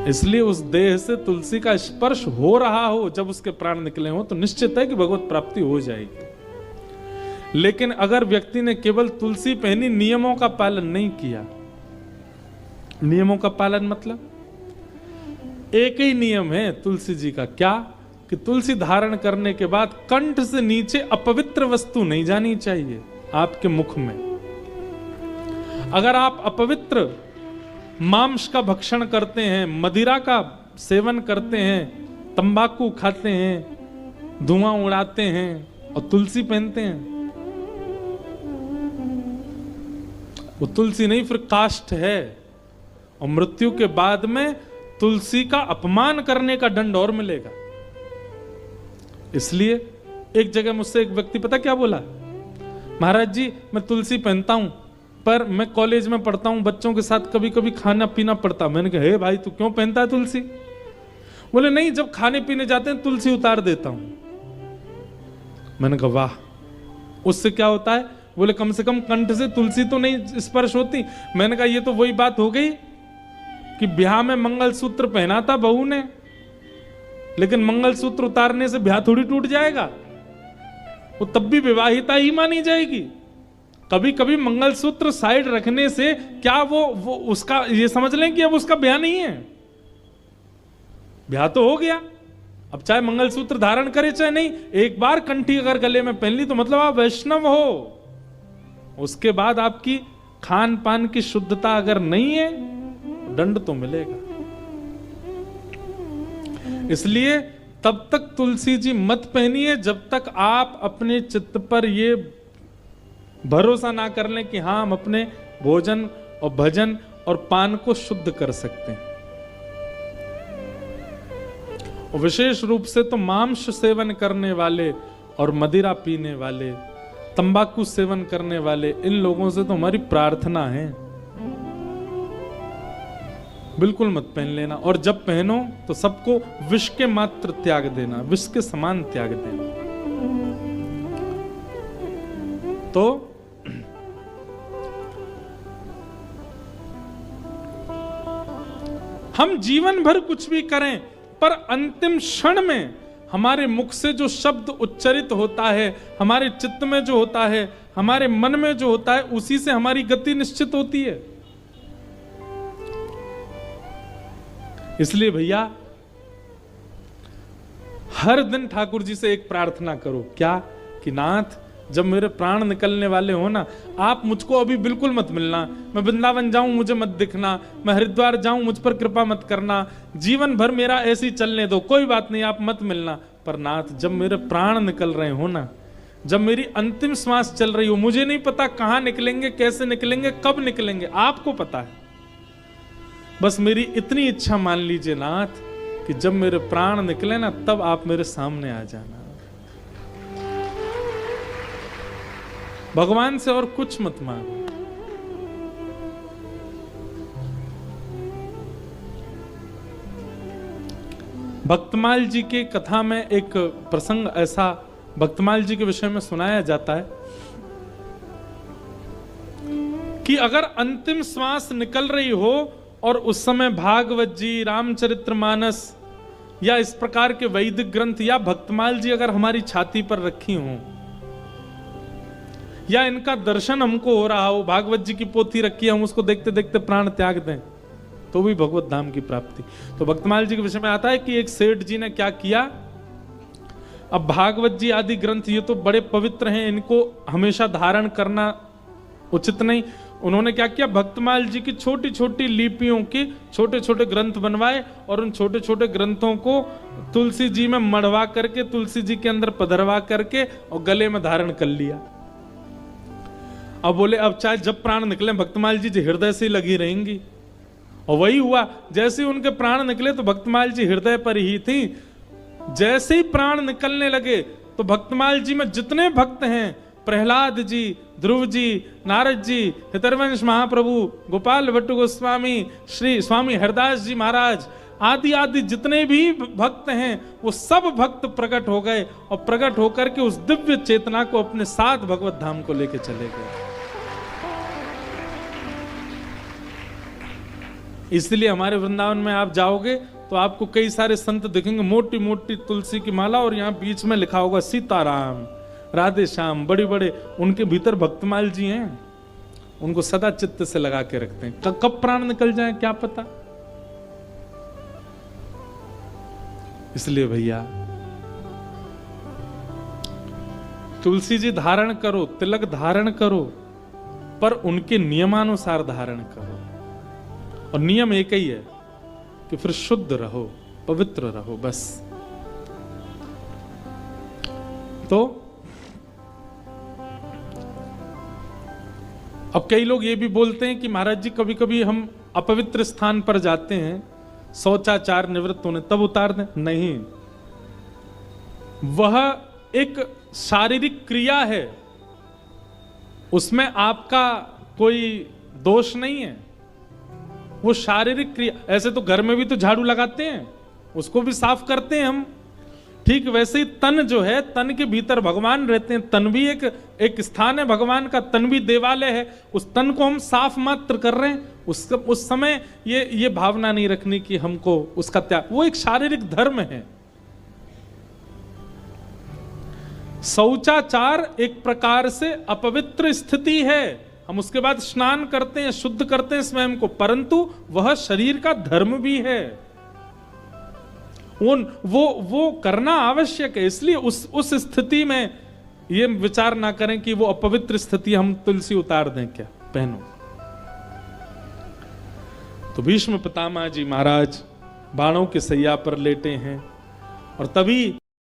इसलिए उस देह से तुलसी का स्पर्श हो रहा हो जब उसके प्राण निकले हो तो निश्चित है कि भगवत प्राप्ति हो जाएगी। लेकिन अगर व्यक्ति ने केवल तुलसी पहनी, नियमों का पालन नहीं किया, नियमों का पालन मतलब एक ही नियम है तुलसी जी का, क्या कि तुलसी धारण करने के बाद कंठ से नीचे अपवित्र वस्तु नहीं जानी चाहिए आपके मुख में। अगर आप अपवित्र मांस का भक्षण करते हैं, मदिरा का सेवन करते हैं, तंबाकू खाते हैं, धुआं उड़ाते हैं और तुलसी पहनते हैं, वो तुलसी नहीं फिर काष्ठ है। और मृत्यु के बाद में तुलसी का अपमान करने का दंड और मिलेगा। इसलिए एक जगह मुझसे एक व्यक्ति पता क्या बोला, महाराज जी मैं तुलसी पहनता हूं पर मैं कॉलेज में पढ़ता हूं, बच्चों के साथ कभी कभी खाना पीना पड़ता। मैंने कहा हे भाई तू क्यों पहनता है तुलसी? बोले नहीं, जब खाने पीने जाते हैं तुलसी उतार देता हूं। मैंने कहा वाह, उससे क्या होता है? बोले कम से कम कंठ से तुलसी तो नहीं स्पर्श होती। मैंने कहा ये तो वही बात हो गई कि ब्याह में मंगलसूत्र पहना था बहू ने, लेकिन मंगलसूत्र उतारने से ब्याह थोड़ी टूट जाएगा, वो तब भी विवाहिता ही मानी जाएगी। कभी कभी मंगलसूत्र साइड रखने से क्या वो उसका ये समझ लें कि अब उसका ब्याह नहीं है, ब्याह तो हो गया। अब चाहे मंगलसूत्र धारण करे चाहे नहीं, एक बार कंठी अगर गले में पहन ली तो मतलब आप वैष्णव हो। उसके बाद आपकी खान पान की शुद्धता अगर नहीं है, दंड तो मिलेगा। इसलिए तब तक तुलसी जी मत पहनिए जब तक आप अपने चित्त पर ये भरोसा ना कर लें कि हाँ हम अपने भोजन और भजन और पान को शुद्ध कर सकते हैं। और विशेष रूप से तो मांस सेवन करने वाले और मदिरा पीने वाले, तंबाकू सेवन करने वाले, इन लोगों से तो हमारी प्रार्थना है बिल्कुल मत पहन लेना। और जब पहनो तो सबको विष के मात्र त्याग देना, विष के समान त्याग देना। तो हम जीवन भर कुछ भी करें पर अंतिम क्षण में हमारे मुख से जो शब्द उच्चरित होता है, हमारे चित्त में जो होता है, हमारे मन में जो होता है, उसी से हमारी गति निश्चित होती है। इसलिए भैया हर दिन ठाकुर जी से एक प्रार्थना करो, क्या कि नाथ जब मेरे प्राण निकलने वाले हो ना, आप मुझको अभी बिल्कुल मत मिलना। मैं वृंदावन जाऊं मुझे मत दिखना, मैं हरिद्वार जाऊं मुझ पर कृपा मत करना, जीवन भर मेरा ऐसे ही चलने दो, कोई बात नहीं आप मत मिलना। पर नाथ जब मेरे प्राण निकल रहे हो ना, जब मेरी अंतिम श्वास चल रही हो, मुझे नहीं पता कहां निकलेंगे, कैसे निकलेंगे, कब निकलेंगे, आपको पता है। बस मेरी इतनी इच्छा मान लीजिए नाथ कि जब मेरे प्राण निकले ना तब आप मेरे सामने आ जाना। भगवान से और कुछ मत मांगो। भक्तमाल जी के कथा में एक प्रसंग ऐसा भक्तमाल जी के विषय में सुनाया जाता है कि अगर अंतिम श्वास निकल रही हो और उस समय भागवत जी, रामचरितमानस या इस प्रकार के वैदिक ग्रंथ या भक्तमाल जी अगर हमारी छाती पर रखी हों, या इनका दर्शन हमको हो रहा हो, भागवत जी की पोथी रखी है, हम उसको देखते देखते प्राण त्याग दें, तो भी भगवत धाम की प्राप्ति। तो भक्तमाल जी के विषय में आता है कि एक सेठ जी ने क्या किया। अब भागवत जी आदि ग्रंथ ये तो बड़े पवित्र हैं, इनको हमेशा धारण करना उचित नहीं। उन्होंने क्या किया, भक्तमाल जी की छोटी छोटी लिपियों के छोटे छोटे ग्रंथ बनवाए और उन छोटे छोटे ग्रंथों को तुलसी जी में मढ़वा करके, तुलसी जी के अंदर पधरवा करके और गले में धारण कर लिया। अब बोले अब चाहे जब प्राण निकले भक्तमाल जी हृदय से लगी रहेंगी। और वही हुआ, जैसे ही उनके प्राण निकले तो भक्तमाल जी हृदय पर ही थी। जैसे ही प्राण निकलने लगे तो भक्तमाल जी में जितने भक्त हैं, प्रहलाद जी, ध्रुव जी, नारद जी, हितरवंश महाप्रभु, गोपाल भट्ट गोस्वामी, श्री स्वामी हरदास जी महाराज आदि आदि जितने भी भक्त हैं, वो सब भक्त प्रकट हो गए और प्रकट होकर के उस दिव्य चेतना को अपने साथ भगवत धाम को लेके चले गए। इसलिए हमारे वृंदावन में आप जाओगे तो आपको कई सारे संत दिखेंगे, मोटी मोटी तुलसी की माला, और यहाँ बीच में लिखा होगा सीताराम, राधे श्याम, बड़े बड़े। उनके भीतर भक्तमाल जी हैं, उनको सदा चित्त से लगा के रखते हैं। कब प्राण निकल जाए क्या पता। इसलिए भैया तुलसी जी धारण करो, तिलक धारण करो, पर उनके नियमानुसार धारण करो। और नियम एक ही है कि फिर शुद्ध रहो, पवित्र रहो, बस। तो अब कई लोग ये भी बोलते हैं कि महाराज जी कभी कभी हम अपवित्र स्थान पर जाते हैं, शौचाचार निवृत्त होने तब उतार दें। नहीं, वह एक शारीरिक क्रिया है, उसमें आपका कोई दोष नहीं है। वो शारीरिक क्रिया, ऐसे तो घर में भी तो झाड़ू लगाते हैं, उसको भी साफ करते हैं हम। ठीक वैसे ही तन जो है, तन के भीतर भगवान रहते हैं। तन भी एक स्थान है भगवान का, तन भी देवालय है। उस तन को हम साफ मात्र कर रहे हैं। उस समय ये भावना नहीं रखनी कि हमको उसका त्याग, वो एक शारीरिक धर्म है। शौचाचार एक प्रकार से अपवित्र स्थिति है, हम उसके बाद स्नान करते हैं, शुद्ध करते हैं स्वयं को, परंतु वह शरीर का धर्म भी है। वो करना आवश्यक है। इसलिए उस स्थिति में ये विचार ना करें कि वो अपवित्र स्थिति, हम तुलसी उतार दें क्या, पहनो। तो भीष्म पितामह जी महाराज बाणों के सैया पर लेटे हैं, और तभी